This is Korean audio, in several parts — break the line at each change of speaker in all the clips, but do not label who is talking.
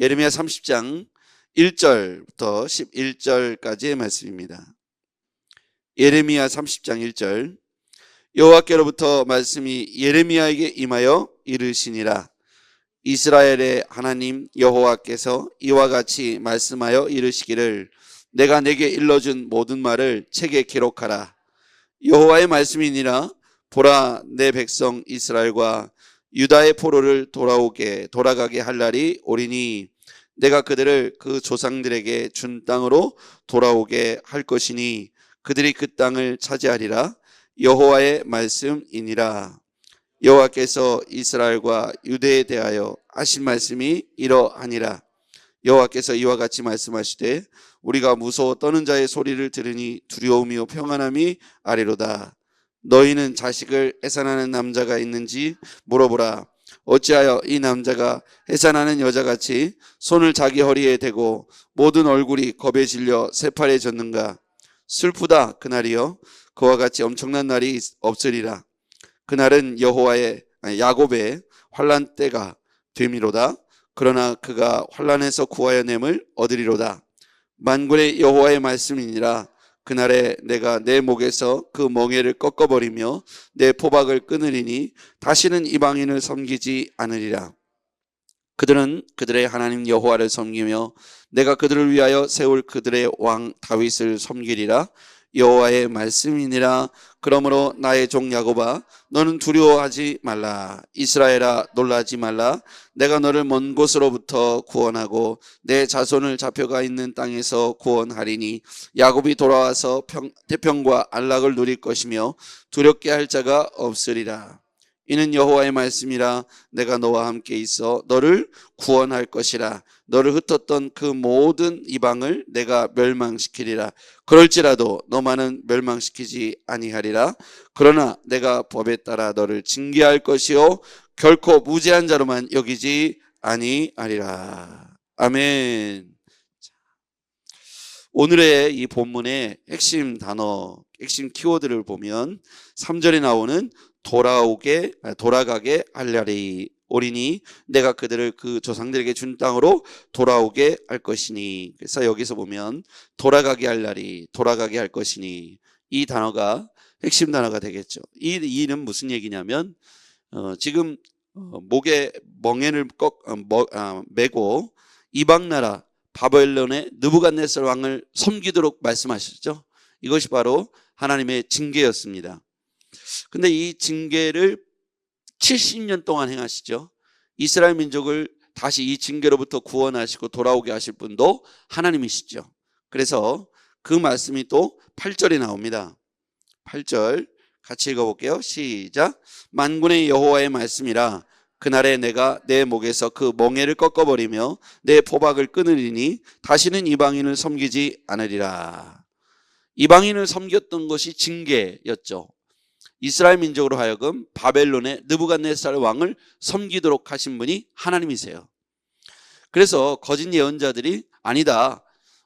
예레미야 30장 1절부터 11절까지의 말씀입니다. 예레미야 30장 1절. 여호와께로부터 말씀이 예레미야에게 임하여 이르시니라. 이스라엘의 하나님 여호와께서 이와 같이 말씀하여 이르시기를 내가 내게 일러준 모든 말을 책에 기록하라. 여호와의 말씀이니라. 보라, 내 백성 이스라엘과 유다의 포로를 돌아가게 할 날이 오리니 내가 그들을 그 조상들에게 준 땅으로 돌아오게 할 것이니 그들이 그 땅을 차지하리라. 여호와의 말씀이니라. 여호와께서 이스라엘과 유대에 대하여 하신 말씀이 이러하니라. 여호와께서 이와 같이 말씀하시되 우리가 무서워 떠는 자의 소리를 들으니 두려움이요 평안함이 아리로다. 너희는 자식을 해산하는 남자가 있는지 물어보라. 어찌하여 이 남자가 해산하는 여자같이 손을 자기 허리에 대고 모든 얼굴이 겁에 질려 새파래졌는가? 슬프다 그날이요. 그와 같이 엄청난 날이 없으리라. 그날은 야곱의 환난 때가 됨이로다. 그러나 그가 환난에서 구하여 냄을 얻으리로다. 만군의 여호와의 말씀이니라. 그날에 내가 내 목에서 그 멍에를 꺾어버리며 내 포박을 끊으리니 다시는 이방인을 섬기지 않으리라. 그들은 그들의 하나님 여호와를 섬기며 내가 그들을 위하여 세울 그들의 왕 다윗을 섬기리라. 여호와의 말씀이니라. 그러므로 나의 종 야곱아 너는 두려워하지 말라. 이스라엘아 놀라지 말라. 내가 너를 먼 곳으로부터 구원하고 내 자손을 잡혀가 있는 땅에서 구원하리니 야곱이 돌아와서 태평과 안락을 누릴 것이며 두렵게 할 자가 없으리라. 이는 여호와의 말씀이라. 내가 너와 함께 있어 너를 구원할 것이라. 너를 흩었던 그 모든 이방을 내가 멸망시키리라. 그럴지라도 너만은 멸망시키지 아니하리라. 그러나 내가 법에 따라 너를 징계할 것이요 결코 무죄한 자로만 여기지 아니하리라. 아멘. 오늘의 이 본문의 핵심 단어, 핵심 키워드를 보면 3절에 나오는 돌아가게 할 날이 오리니 내가 그들을 그 조상들에게 준 땅으로 돌아오게 할 것이니. 그래서 여기서 보면 돌아가게 할 것이니 이 단어가 핵심 단어가 되겠죠. 이는 무슨 얘기냐면 지금 목에 멍에를 메고 이방나라 바벨론의 느부갓네살 왕을 섬기도록 말씀하셨죠. 이것이 바로 하나님의 징계였습니다. 근데 이 징계를 70년 동안 행하시죠. 이스라엘 민족을 다시 이 징계로부터 구원하시고 돌아오게 하실 분도 하나님이시죠. 그래서 그 말씀이 또 8절에 나옵니다. 8절 같이 읽어볼게요. 시작. 만군의 여호와의 말씀이라. 그날에 내가 내 목에서 그 멍에를 꺾어버리며 내 포박을 끊으리니 다시는 이방인을 섬기지 않으리라. 이방인을 섬겼던 것이 징계였죠. 이스라엘 민족으로 하여금 바벨론의 느부갓네살 왕을 섬기도록 하신 분이 하나님이세요. 그래서 거짓 예언자들이 아니다.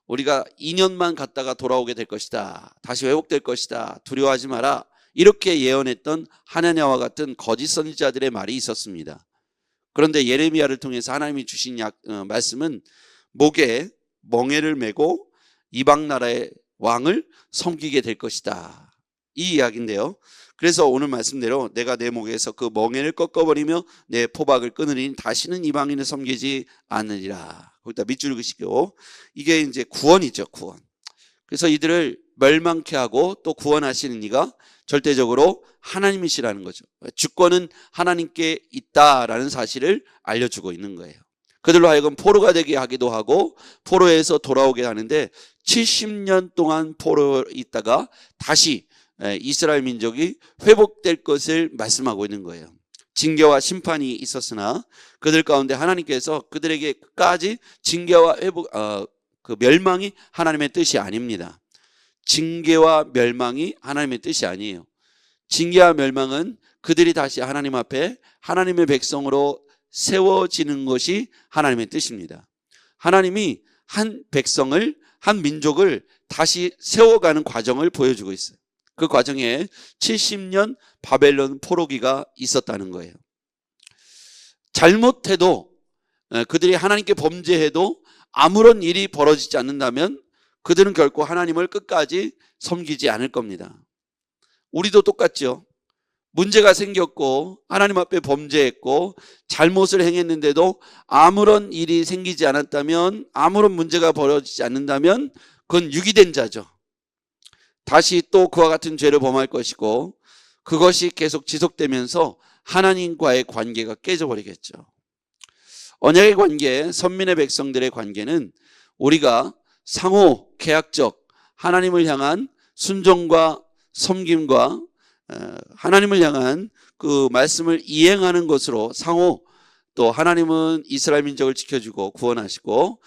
우리가 2년만 갔다가 돌아오게 될 것이다. 다시 회복될 것이다. 두려워하지 마라. 이렇게 예언했던 하나냐와 같은 거짓 선지자들의 말이 있었습니다. 그런데 예레미야를 통해서 하나님이 주신 말씀은 목에 멍에를 메고 이방 나라의 왕을 섬기게 될 것이다. 이 이야기인데요. 그래서 오늘 말씀대로 내가 내 목에서 그 멍에를 꺾어버리며 내 포박을 끊으리니 다시는 이방인을 섬기지 않으리라. 거기다 밑줄 그시고 이게 이제 구원이죠. 구원. 그래서 이들을 멸망케 하고 또 구원하시는 이가 절대적으로 하나님이시라는 거죠. 주권은 하나님께 있다라는 사실을 알려주고 있는 거예요. 그들로 하여금 포로가 되게 하기도 하고 포로에서 돌아오게 하는데 70년 동안 포로에 있다가 다시 이스라엘 민족이 회복될 것을 말씀하고 있는 거예요. 징계와 심판이 있었으나 그들 가운데 하나님께서 그들에게 끝까지 징계와 회복, 그 멸망이 하나님의 뜻이 아닙니다. 징계와 멸망이 하나님의 뜻이 아니에요. 징계와 멸망은 그들이 다시 하나님 앞에 하나님의 백성으로 세워지는 것이 하나님의 뜻입니다. 하나님이 한 백성을, 한 민족을 다시 세워가는 과정을 보여주고 있어요. 그 과정에 70년 바벨론 포로기가 있었다는 거예요. 잘못해도 그들이 하나님께 범죄해도 아무런 일이 벌어지지 않는다면 그들은 결코 하나님을 끝까지 섬기지 않을 겁니다. 우리도 똑같죠. 문제가 생겼고 하나님 앞에 범죄했고 잘못을 행했는데도 아무런 일이 생기지 않았다면, 아무런 문제가 벌어지지 않는다면 그건 유기된 자죠. 다시 또 그와 같은 죄를 범할 것이고 그것이 계속 지속되면서 하나님과의 관계가 깨져버리겠죠. 언약의 관계, 선민의 백성들의 관계는 우리가 상호 계약적 하나님을 향한 순종과 섬김과 하나님을 향한 그 말씀을 이행하는 것으로 상호, 또 하나님은 이스라엘 민족을 지켜주고 구원하시고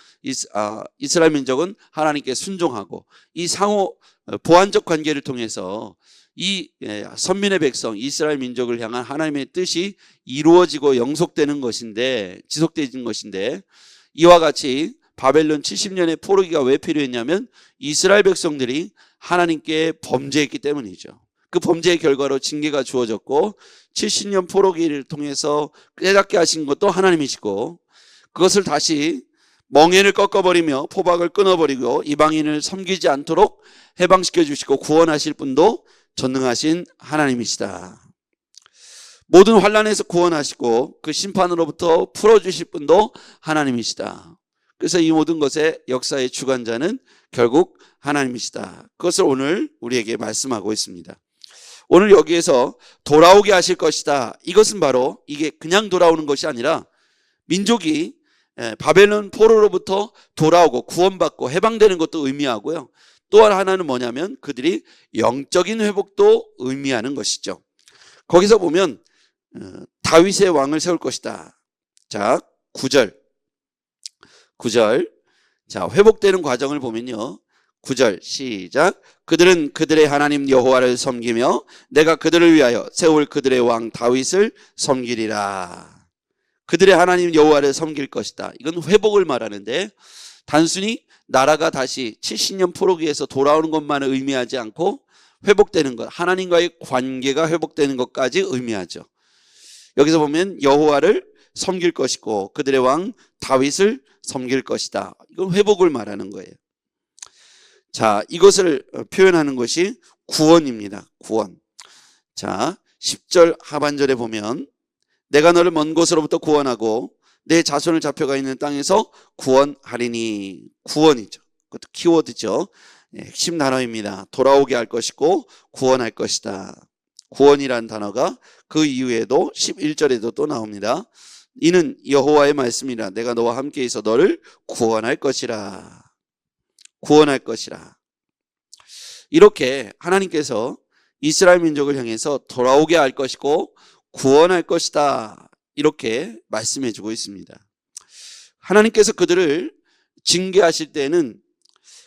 이스라엘 민족은 하나님께 순종하고, 이 상호 보완적 관계를 통해서 이 선민의 백성 이스라엘 민족을 향한 하나님의 뜻이 이루어지고 영속되는 것인데, 지속되는 것인데, 이와 같이 바벨론 70년의 포로기가 왜 필요했냐면 이스라엘 백성들이 하나님께 범죄했기 때문이죠. 그 범죄의 결과로 징계가 주어졌고 70년 포로기를 통해서 깨닫게 하신 것도 하나님이시고, 그것을 다시 멍에를 꺾어버리며 포박을 끊어버리고 이방인을 섬기지 않도록 해방시켜 주시고 구원하실 분도 전능하신 하나님이시다. 모든 환난에서 구원하시고 그 심판으로부터 풀어주실 분도 하나님이시다. 그래서 이 모든 것의 역사의 주관자는 결국 하나님이시다. 그것을 오늘 우리에게 말씀하고 있습니다. 오늘 여기에서 돌아오게 하실 것이다. 이것은 바로 이게 그냥 돌아오는 것이 아니라 민족이 바벨론 포로로부터 돌아오고 구원받고 해방되는 것도 의미하고요. 또 하나는 뭐냐면 그들이 영적인 회복도 의미하는 것이죠. 거기서 보면 다윗의 왕을 세울 것이다. 자, 9절. 자, 회복되는 과정을 보면요. 9절 시작. 그들은 그들의 하나님 여호와를 섬기며 내가 그들을 위하여 세울 그들의 왕 다윗을 섬기리라. 그들의 하나님 여호와를 섬길 것이다. 이건 회복을 말하는데 단순히 나라가 다시 70년 포로기에서 돌아오는 것만을 의미하지 않고 회복되는 것, 하나님과의 관계가 회복되는 것까지 의미하죠. 여기서 보면 여호와를 섬길 것이고 그들의 왕 다윗을 섬길 것이다. 이건 회복을 말하는 거예요. 자, 이것을 표현하는 것이 구원입니다. 구원. 자, 10절 하반절에 보면 내가 너를 먼 곳으로부터 구원하고 내 자손을 잡혀가 있는 땅에서 구원하리니. 구원이죠. 그것도 키워드죠. 핵심 단어입니다. 돌아오게 할 것이고 구원할 것이다. 구원이란 단어가 그 이후에도 11절에도 또 나옵니다. 이는 여호와의 말씀이라. 내가 너와 함께 있어 너를 구원할 것이라. 구원할 것이라. 이렇게 하나님께서 이스라엘 민족을 향해서 돌아오게 할 것이고 구원할 것이다. 이렇게 말씀해 주고 있습니다. 하나님께서 그들을 징계하실 때는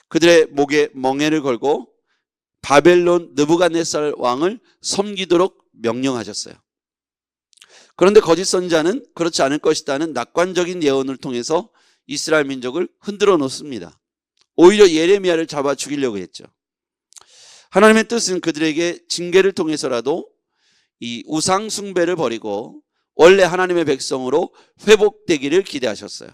그들의 목에 멍에를 걸고 바벨론 느부갓네살 왕을 섬기도록 명령하셨어요. 그런데 거짓 선자는 그렇지 않을 것이다는 낙관적인 예언을 통해서 이스라엘 민족을 흔들어 놓습니다. 오히려 예레미야를 잡아 죽이려고 했죠. 하나님의 뜻은 그들에게 징계를 통해서라도 이 우상 숭배를 버리고 원래 하나님의 백성으로 회복되기를 기대하셨어요.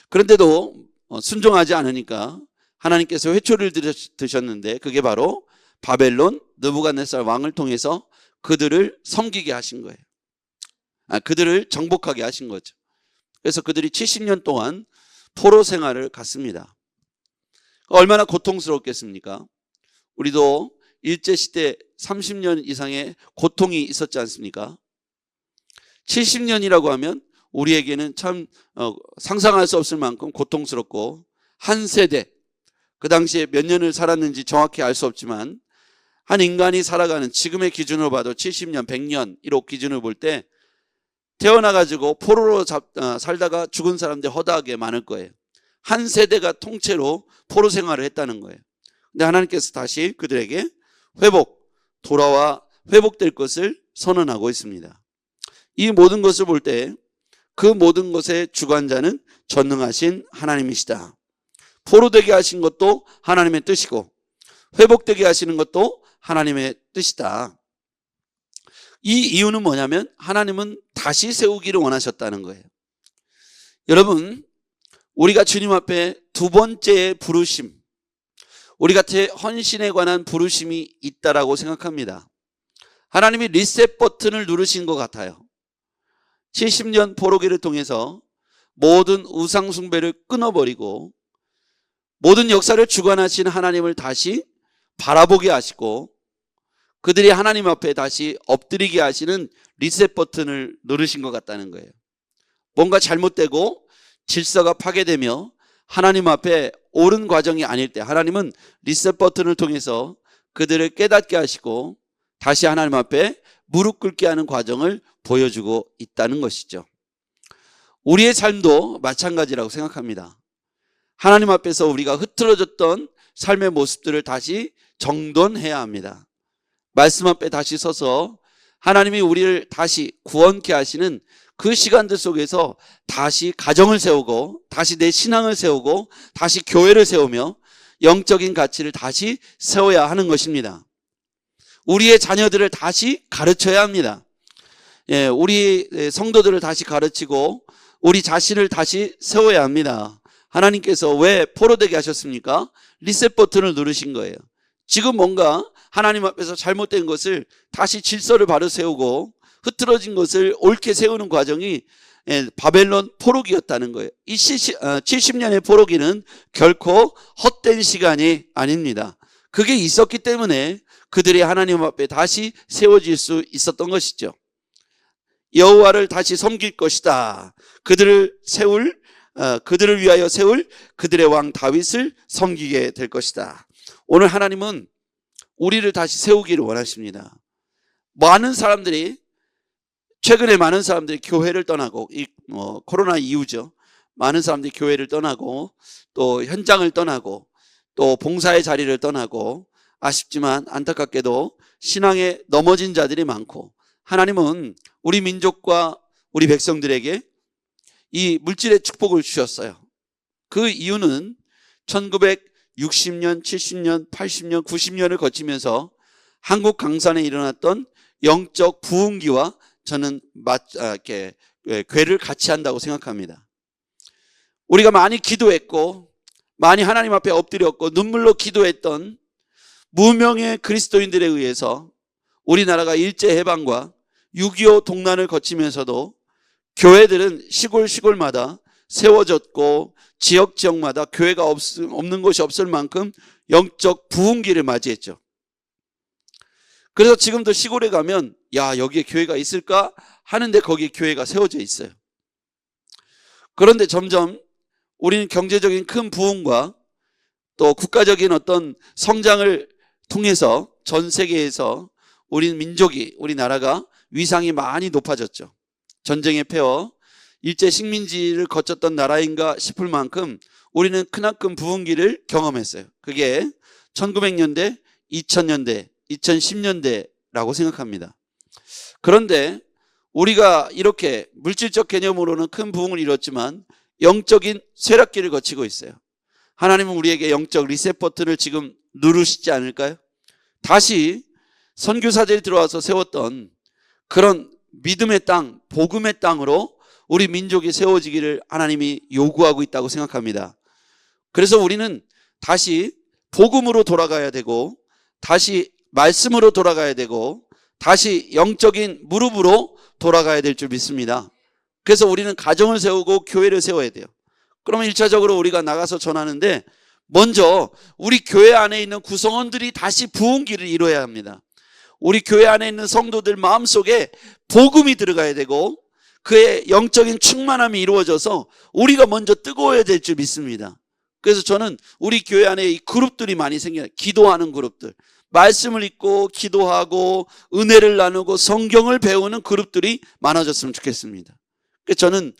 그런데도 순종하지 않으니까 하나님께서 회초리를 드셨는데 그게 바로 바벨론 느부갓네살 왕을 통해서 그들을 섬기게 하신 거예요. 그들을 정복하게 하신 거죠. 그래서 그들이 70년 동안 포로 생활을 갔습니다. 얼마나 고통스럽겠습니까? 우리도 일제시대 30년 이상의 고통이 있었지 않습니까? 70년이라고 하면 우리에게는 참 상상할 수 없을 만큼 고통스럽고, 한 세대, 그 당시에 몇 년을 살았는지 정확히 알 수 없지만 한 인간이 살아가는 지금의 기준으로 봐도 70년, 100년 1호 기준을 볼 때 태어나가지고 포로로 살다가 죽은 사람들이 허다하게 많을 거예요. 한 세대가 통째로 포로 생활을 했다는 거예요. 근데 하나님께서 다시 그들에게 돌아와 회복될 것을 선언하고 있습니다. 이 모든 것을 볼 때 그 모든 것의 주관자는 전능하신 하나님이시다. 포로되게 하신 것도 하나님의 뜻이고 회복되게 하시는 것도 하나님의 뜻이다. 이 이유는 뭐냐면 하나님은 다시 세우기를 원하셨다는 거예요. 여러분, 우리가 주님 앞에 두 번째 부르심, 우리 같은 헌신에 관한 부르심이 있다라고 생각합니다. 하나님이 리셋 버튼을 누르신 것 같아요. 70년 포로기를 통해서 모든 우상 숭배를 끊어버리고 모든 역사를 주관하신 하나님을 다시 바라보게 하시고 그들이 하나님 앞에 다시 엎드리게 하시는 리셋 버튼을 누르신 것 같다는 거예요. 뭔가 잘못되고 질서가 파괴되며 하나님 앞에 옳은 과정이 아닐 때 하나님은 리셋 버튼을 통해서 그들을 깨닫게 하시고 다시 하나님 앞에 무릎 꿇게 하는 과정을 보여주고 있다는 것이죠. 우리의 삶도 마찬가지라고 생각합니다. 하나님 앞에서 우리가 흐트러졌던 삶의 모습들을 다시 정돈해야 합니다. 말씀 앞에 다시 서서 하나님이 우리를 다시 구원케 하시는 그 시간들 속에서 다시 가정을 세우고 다시 내 신앙을 세우고 다시 교회를 세우며 영적인 가치를 다시 세워야 하는 것입니다. 우리의 자녀들을 다시 가르쳐야 합니다. 우리 성도들을 다시 가르치고 우리 자신을 다시 세워야 합니다. 하나님께서 왜 포로되게 하셨습니까? 리셋 버튼을 누르신 거예요. 지금 뭔가 하나님 앞에서 잘못된 것을 다시 질서를 바로 세우고 흐트러진 것을 옳게 세우는 과정이 바벨론 포로기였다는 거예요. 이 70년의 포로기는 결코 헛된 시간이 아닙니다. 그게 있었기 때문에 그들이 하나님 앞에 다시 세워질 수 있었던 것이죠. 여호와를 다시 섬길 것이다. 그들을 위하여 세울 그들의 왕 다윗을 섬기게 될 것이다. 오늘 하나님은 우리를 다시 세우기를 원하십니다. 최근에 많은 사람들이 교회를 떠나고 코로나 이후죠. 많은 사람들이 교회를 떠나고 또 현장을 떠나고 또 봉사의 자리를 떠나고 아쉽지만 안타깝게도 신앙에 넘어진 자들이 많고 하나님은 우리 민족과 우리 백성들에게 이 물질의 축복을 주셨어요. 그 이유는 1960년, 70년, 80년, 90년을 거치면서 한국 강산에 일어났던 영적 부흥기와 저는 궤를 같이 한다고 생각합니다. 우리가 많이 기도했고 많이 하나님 앞에 엎드렸고 눈물로 기도했던 무명의 그리스도인들에 의해서 우리나라가 일제해방과 6.25 동란을 거치면서도 교회들은 시골마다 세워졌고 지역마다 교회가 없는 곳이 없을 만큼 영적 부흥기를 맞이했죠. 그래서 지금도 시골에 가면 여기에 교회가 있을까 하는데 거기에 교회가 세워져 있어요. 그런데 점점 우리는 경제적인 큰 부흥과 또 국가적인 어떤 성장을 통해서 전 세계에서 우리나라가 위상이 많이 높아졌죠. 전쟁의 폐허, 일제 식민지를 거쳤던 나라인가 싶을 만큼 우리는 크나큰 부흥기를 경험했어요. 그게 1900년대, 2000년대, 2010년대라고 생각합니다. 그런데 우리가 이렇게 물질적 개념으로는 큰 부흥을 이뤘지만 영적인 쇠락기를 거치고 있어요. 하나님은 우리에게 영적 리셋 버튼을 지금 누르시지 않을까요? 다시 선교사들이 들어와서 세웠던 그런 믿음의 땅, 복음의 땅으로 우리 민족이 세워지기를 하나님이 요구하고 있다고 생각합니다. 그래서 우리는 다시 복음으로 돌아가야 되고 다시 말씀으로 돌아가야 되고 다시 영적인 무릎으로 돌아가야 될 줄 믿습니다. 그래서 우리는 가정을 세우고 교회를 세워야 돼요. 그러면 1차적으로 우리가 나가서 전하는데 먼저 우리 교회 안에 있는 구성원들이 다시 부흥기를 이뤄야 합니다. 우리 교회 안에 있는 성도들 마음속에 복음이 들어가야 되고 그의 영적인 충만함이 이루어져서 우리가 먼저 뜨거워야 될 줄 믿습니다. 그래서 저는 우리 교회 안에 이 그룹들이 많이 생겨요. 기도하는 그룹들, 말씀을 읽고 기도하고 은혜를 나누고 성경을 배우는 그룹들이 많아졌으면 좋겠습니다. 그래서 저는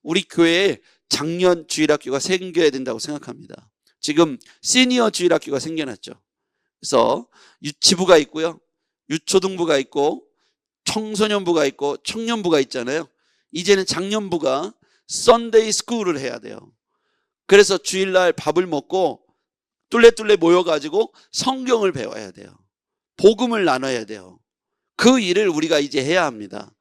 우리 교회에 장년 주일학교가 생겨야 된다고 생각합니다. 지금 시니어 주일학교가 생겨났죠. 그래서 유치부가 있고요, 유초등부가 있고 청소년부가 있고 청년부가 있잖아요. 이제는 장년부가 썬데이 스쿨을 해야 돼요. 그래서 주일날 밥을 먹고 뚫레뚫레 모여가지고 성경을 배워야 돼요. 복음을 나눠야 돼요. 그 일을 우리가 이제 해야 합니다.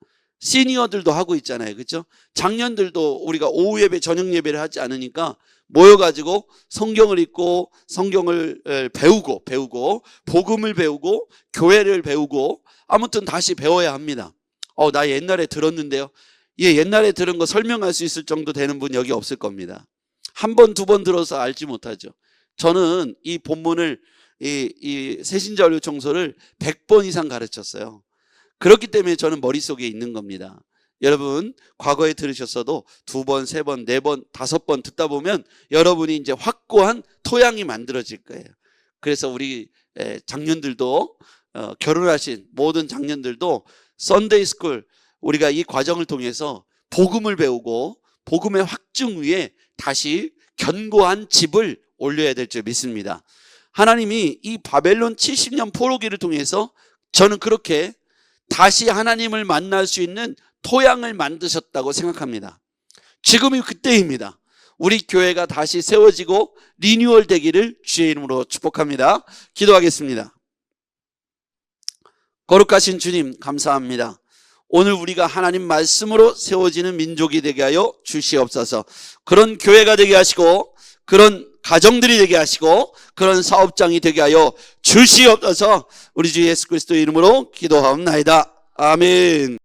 시니어들도 하고 있잖아요. 그렇죠? 장년들도 우리가 오후 예배, 저녁 예배를 하지 않으니까 모여가지고 성경을 읽고 성경을 배우고 복음을 배우고 교회를 배우고 아무튼 다시 배워야 합니다. 나 옛날에 들었는데요. 예, 옛날에 들은 거 설명할 수 있을 정도 되는 분 여기 없을 겁니다. 한 번, 두 번 들어서 알지 못하죠. 저는 이 본문을 이 새신자 완료 청소를 100번 이상 가르쳤어요. 그렇기 때문에 저는 머릿속에 있는 겁니다. 여러분 과거에 들으셨어도 2번, 3번, 4번, 5번 듣다 보면 여러분이 이제 확고한 토양이 만들어질 거예요. 그래서 우리 장년들도 결혼하신 모든 장년들도 썬데이 스쿨 우리가 이 과정을 통해서 복음을 배우고 복음의 확증 위에 다시 견고한 집을 올려야 될 줄 믿습니다. 하나님이 이 바벨론 70년 포로기를 통해서 저는 그렇게 다시 하나님을 만날 수 있는 토양을 만드셨다고 생각합니다. 지금이 그때입니다. 우리 교회가 다시 세워지고 리뉴얼 되기를 주의 이름으로 축복합니다. 기도하겠습니다. 거룩하신 주님 감사합니다. 오늘 우리가 하나님 말씀으로 세워지는 민족이 되게 하여 주시옵소서. 그런 교회가 되게 하시고 그런 가정들이 되게 하시고 그런 사업장이 되게 하여 주시옵소서. 우리 주 예수 그리스도의 이름으로 기도하옵나이다. 아멘.